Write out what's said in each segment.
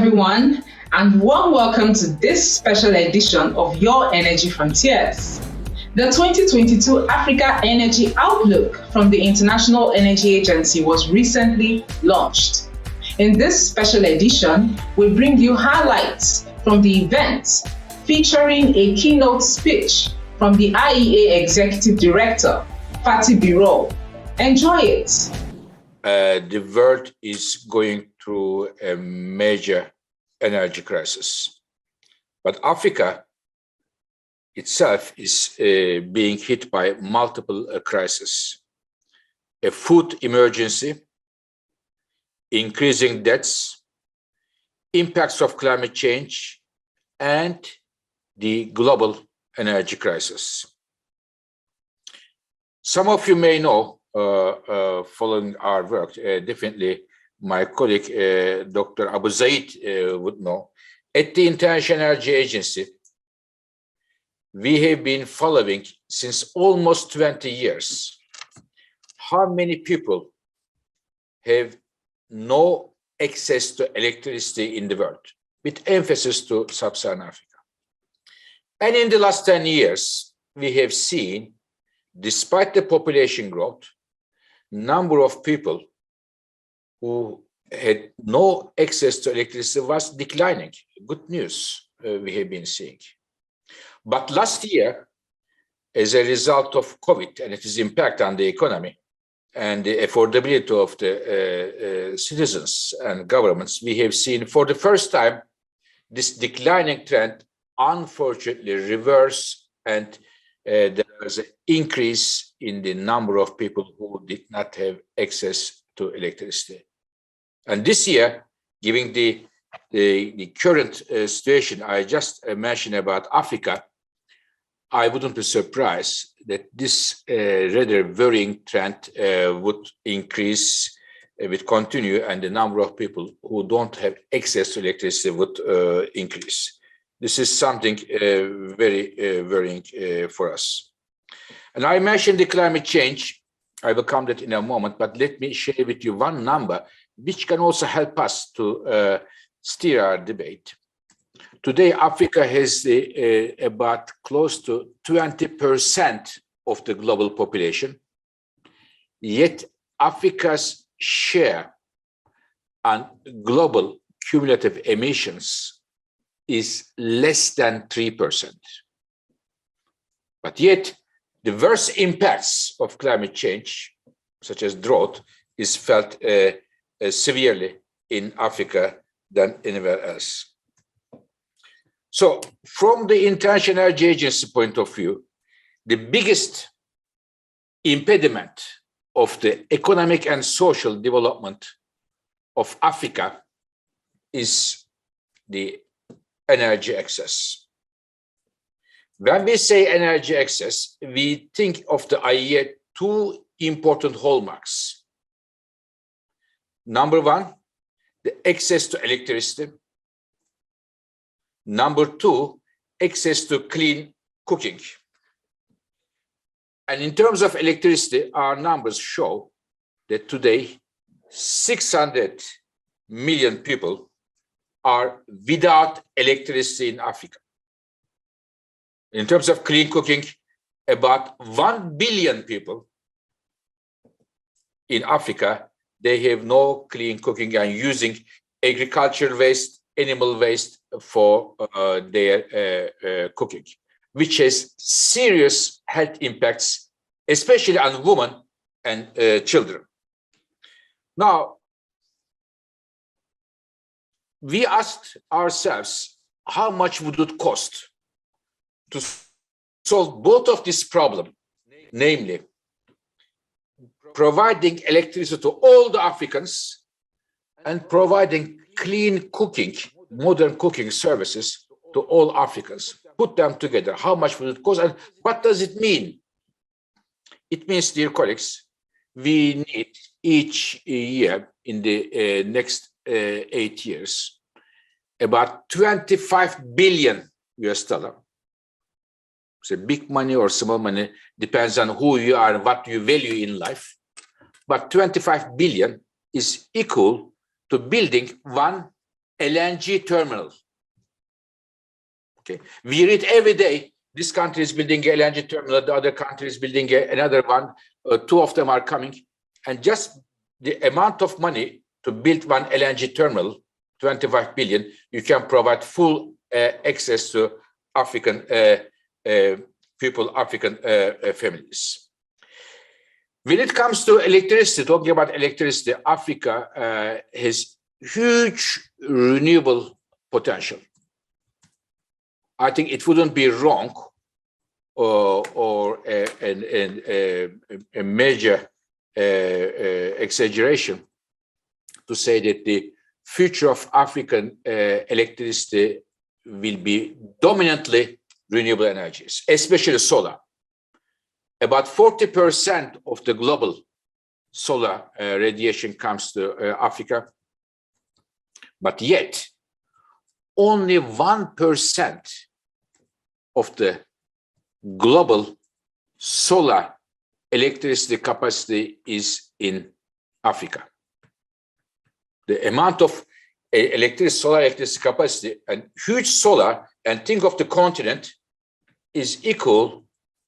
everyone, and warm welcome to this special edition of Your Energy Frontiers. The 2022 Africa Energy Outlook from the International Energy Agency was recently launched. In this special edition, we bring you highlights from the event, featuring a keynote speech from the IEA Executive Director, Fatih Birol. Enjoy it. The world is going through a major energy crisis. But Africa itself is being hit by multiple crises. A food emergency, increasing debts, impacts of climate change, and the global energy crisis. Some of you may know, following our work, definitely my colleague, Dr. Abu Zaid would know, at the International Energy Agency, we have been following since almost 20 years how many people have no access to electricity in the world, with emphasis to sub-Saharan Africa. And in the last 10 years, we have seen, despite the population growth, number of people who had no access to electricity was declining. Good news we have been seeing. But last year, as a result of COVID and its impact on the economy and the affordability of the citizens and governments, we have seen for the first time this declining trend unfortunately reverse, and there was an increase in the number of people who did not have access to electricity. And this year, given the current situation I just mentioned about Africa, I wouldn't be surprised that this rather worrying trend would increase, would continue, and the number of people who don't have access to electricity would increase. This is something very worrying for us. And I mentioned the climate change. I will come to that in a moment, but let me share with you one number which can also help us to steer our debate. Today, Africa has about close to 20% of the global population, yet Africa's share on global cumulative emissions is less than 3%. But yet, the worst impacts of climate change, such as drought, is felt severely in Africa than anywhere else. So, from the International Energy Agency point of view, the biggest impediment of the economic and social development of Africa is the energy access. When we say energy access, we think of the IEA two important hallmarks. Number one, the access to electricity. Number two, access to clean cooking. And in terms of electricity, our numbers show that today, 600 million people are without electricity in Africa. In terms of clean cooking, about 1 billion people in Africa, they have no clean cooking and using agricultural waste, animal waste for their cooking, which has serious health impacts, especially on women and children. Now, we asked ourselves, how much would it cost to solve both of this problem, namely providing electricity to all the Africans and providing clean cooking, modern cooking services to all Africans? Put them together, how much would it cost and what does it mean? It means, dear colleagues, we need each year in the next 8 years about 25 billion US dollar. It's a big money or small money, depends on who you are and what you value in life. But 25 billion is equal to building one LNG terminal. Okay, we read every day this country is building an LNG terminal, the other country is building another one. Two of them are coming, and just the amount of money to build one LNG terminal, 25 billion, you can provide full access to African people, African families. When it comes to electricity, talking about electricity, Africa has huge renewable potential. I think it wouldn't be wrong or a major exaggeration to say that the future of African electricity will be dominantly renewable energies, especially solar. About 40% of the global solar radiation comes to Africa, but yet only 1% of the global solar electricity capacity is in Africa. The amount of solar electricity capacity and huge solar, and think of the continent, is equal to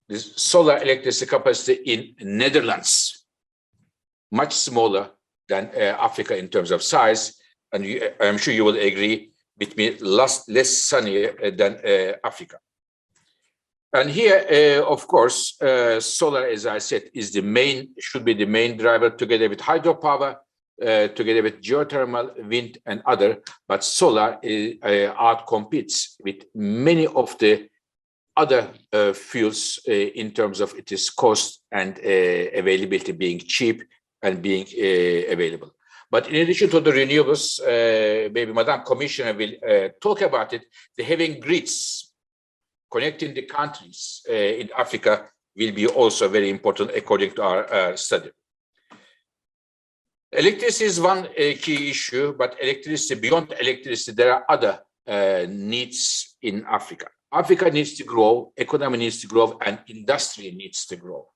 the solar electricity capacity in Netherlands, much smaller than Africa in terms of size. And I'm sure you will agree with me, less sunny than Africa. And here, of course, solar, as I said, should be the main driver, together with hydropower, together with geothermal, wind, and other. But solar outcompetes with many of the other fuels in terms of its cost and availability, being cheap and being available. But in addition to the renewables, maybe Madam Commissioner will talk about it, the having grids connecting the countries in Africa will be also very important according to our study. Electricity is one key issue, but beyond electricity, there are other needs in Africa. Africa needs to grow, economy needs to grow, and industry needs to grow.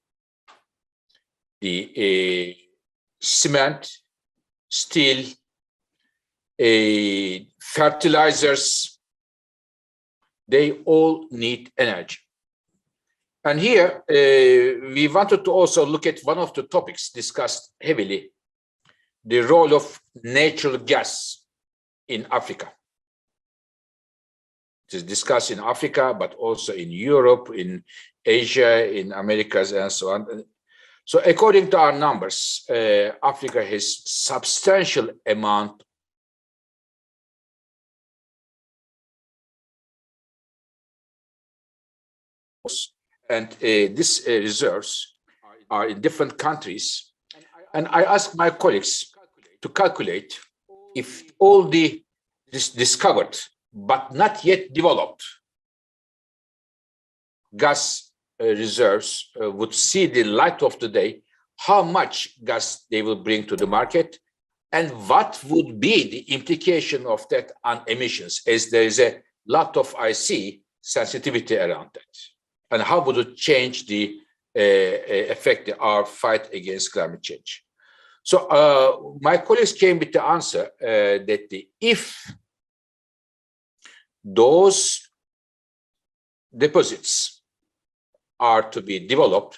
The cement, steel, fertilizers, they all need energy. And here, we wanted to also look at one of the topics discussed heavily, the role of natural gas in Africa. It is discussed in Africa, but also in Europe, in Asia, in Americas, and so on. So according to our numbers, Africa has substantial amount and these reserves are in different countries. And I asked my colleagues to calculate if all this discovered but not yet developed gas reserves would see the light of the day, how much gas they will bring to the market, and what would be the implication of that on emissions, as there is a lot of, I see, sensitivity around that. And how would it change the affect our fight against climate change? So my colleagues came with the answer that if those deposits are to be developed,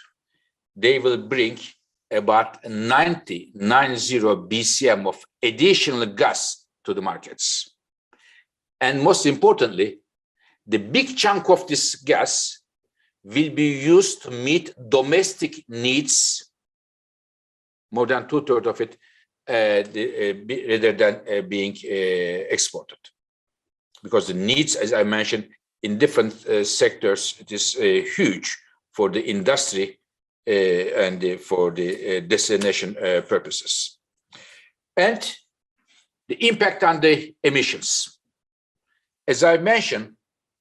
they will bring about 90 BCM of additional gas to the markets. And most importantly, the big chunk of this gas will be used to meet domestic needs, more than 2/3 of it, rather than being exported. Because the needs, as I mentioned, in different sectors, it is huge for the industry and for the destination purposes. And the impact on the emissions. As I mentioned,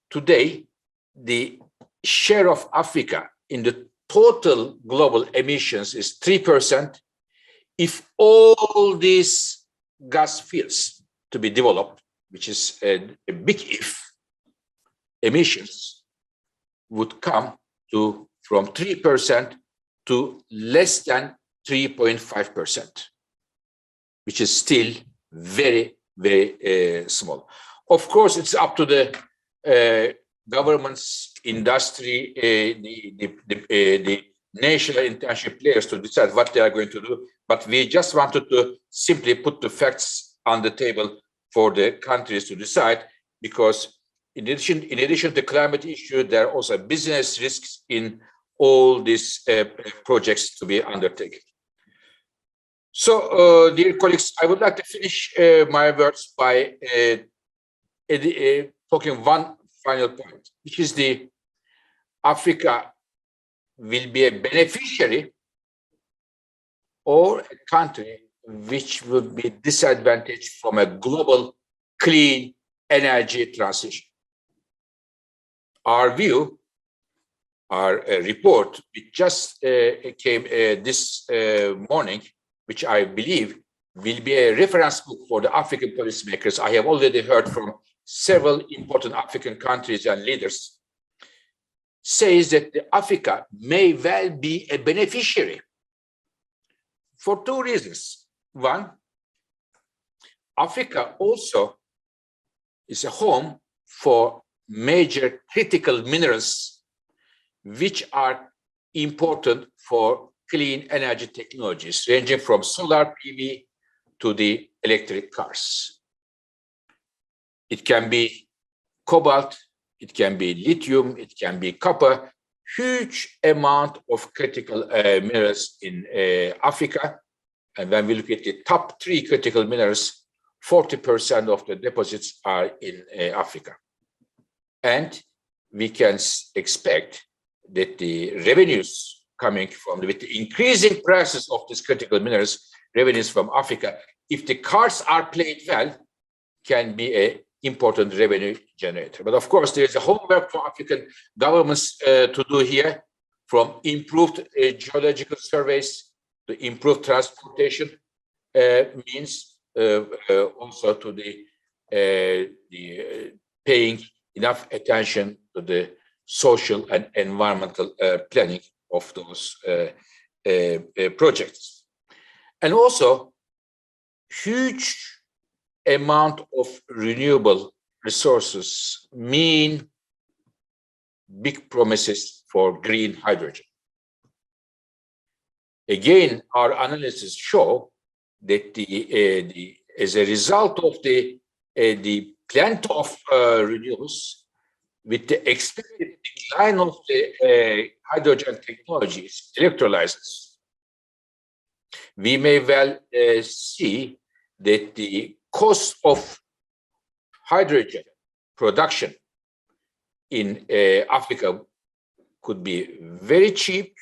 today, the share of Africa in the total global emissions is 3%. If all these gas fields to be developed, which is a big if, emissions would come to from 3% to less than 3.5%, which is still very, very small. Of course, it's up to the governments, industry, the national international players to decide what they are going to do. But we just wanted to simply put the facts on the table for the countries to decide, because in addition to the climate issue, there are also business risks in all these projects to be undertaken. So, dear colleagues, I would like to finish my words by talking one final point, which is the Africa will be a beneficiary or a country which will be disadvantaged from a global clean energy transition. Our view, our report, which just came this morning, which I believe will be a reference book for the African policymakers. I have already heard from several important African countries and leaders, says that Africa may well be a beneficiary for two reasons. One, Africa also is a home for major critical minerals, which are important for clean energy technologies, ranging from solar PV to the electric cars. It can be cobalt, it can be lithium, it can be copper, huge amount of critical minerals in Africa. And when we look at the top 3 critical minerals, 40% of the deposits are in Africa. And we can expect that the revenues coming from with the increasing prices of these critical minerals, revenues from Africa, if the cards are played well, can be an important revenue generator. But of course, there is a homework for African governments to do here, from improved geological surveys to improved transportation means, also to the paying enough attention to the social and environmental planning of those projects. And also, huge amount of renewable resources mean big promises for green hydrogen. Again, our analysis show that as a result of the plenty of renewables, with the expected decline of the hydrogen technologies, electrolyzers, we may well see that the cost of hydrogen production in Africa could be very cheap,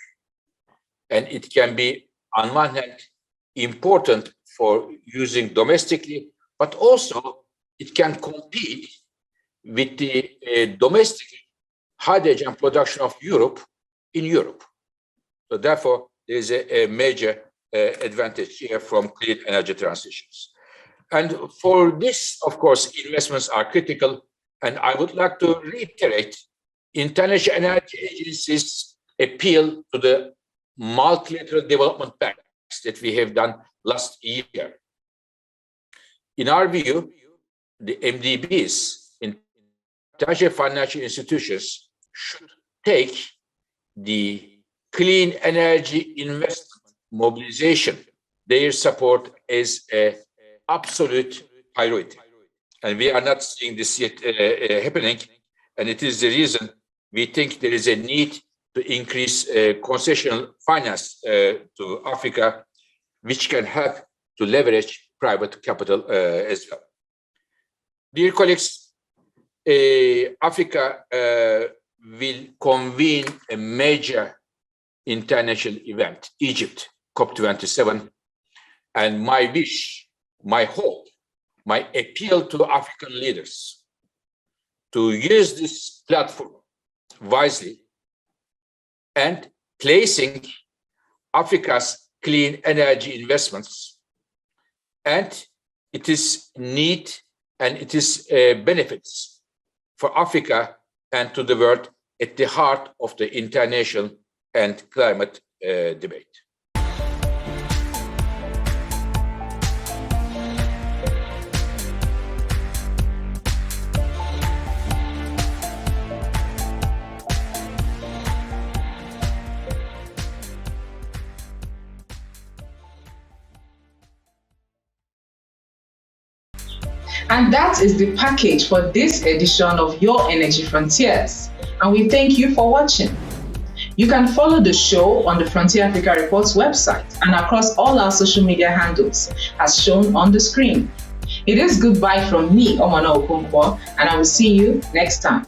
and it can be, on one hand, important for using domestically, but also it can compete with the domestic hydrogen production of Europe in Europe. So therefore, there is a major advantage here from clean energy transitions. And for this, of course, investments are critical. And I would like to reiterate International Energy Agency's appeal to the multilateral development banks that we have done last year. In our view, the MDBs, international financial institutions, should take the clean energy investment mobilization, their support as an absolute priority. And we are not seeing this yet happening. And it is the reason we think there is a need to increase concessional finance to Africa, which can help to leverage private capital as well. Dear colleagues, Africa will convene a major international event, Egypt, COP27. And my wish, my hope, my appeal to African leaders to use this platform wisely and placing Africa's clean energy investments and its need and its benefits for Africa and to the world at the heart of the international and climate debate. And that is the package for this edition of Your Energy Frontiers. And we thank you for watching. You can follow the show on the Frontier Africa Reports website and across all our social media handles, as shown on the screen. It is goodbye from me, Omana Okonkwo, and I will see you next time.